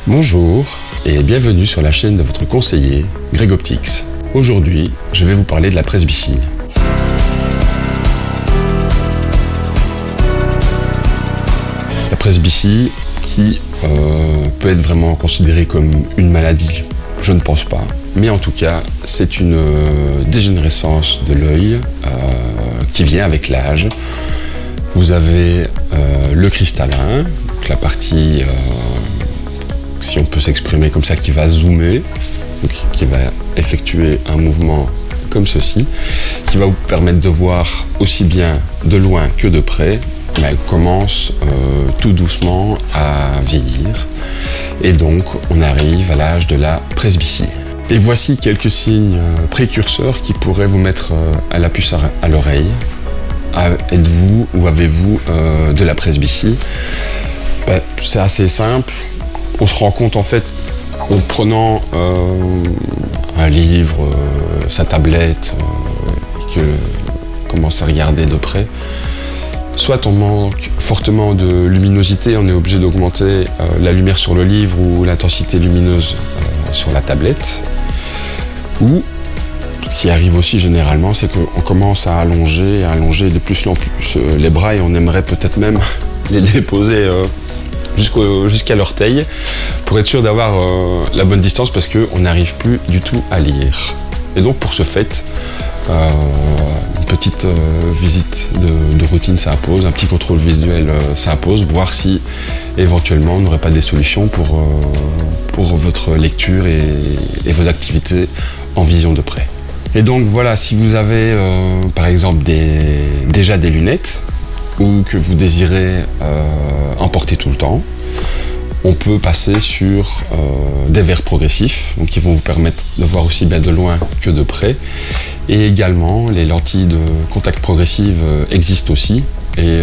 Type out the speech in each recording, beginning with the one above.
Bonjour et bienvenue sur la chaîne de votre conseiller, Greg Optics. Aujourd'hui, je vais vous parler de la presbytie. La presbytie qui peut être vraiment considérée comme une maladie, je ne pense pas. Mais en tout cas, c'est une dégénérescence de l'œil qui vient avec l'âge. Vous avez le cristallin, donc la partie, si on peut s'exprimer comme ça, qui va zoomer, donc qui va effectuer un mouvement comme ceci, qui va vous permettre de voir aussi bien de loin que de près. Mais elle commence tout doucement à vieillir et donc on arrive à l'âge de la presbytie. Et voici quelques signes précurseurs qui pourraient vous mettre à la puce à l'oreille. Êtes-vous ou avez-vous de la presbytie? C'est assez simple. On se rend compte en fait en prenant un livre, sa tablette, et qu'on commence à regarder de près. Soit on manque fortement de luminosité, on est obligé d'augmenter la lumière sur le livre ou l'intensité lumineuse sur la tablette. Ou, ce qui arrive aussi généralement, c'est qu'on commence à allonger de plus en plus les bras et on aimerait peut-être même les déposer jusqu'à l'orteil pour être sûr d'avoir la bonne distance parce qu'on n'arrive plus du tout à lire. Et donc pour ce fait, une petite visite de routine s'impose, un petit contrôle visuel s'impose, voir si éventuellement on n'aurait pas des solutions pour votre lecture et vos activités en vision de près. Et donc voilà, si vous avez par exemple déjà des lunettes ou que vous désirez en porter tout le temps, on peut passer sur des verres progressifs, donc qui vont vous permettre de voir aussi bien de loin que de près. Et également, les lentilles de contact progressive existent aussi et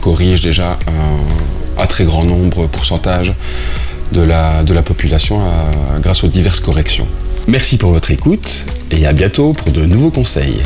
corrigent déjà un très grand pourcentage de la population grâce aux diverses corrections. Merci pour votre écoute et à bientôt pour de nouveaux conseils.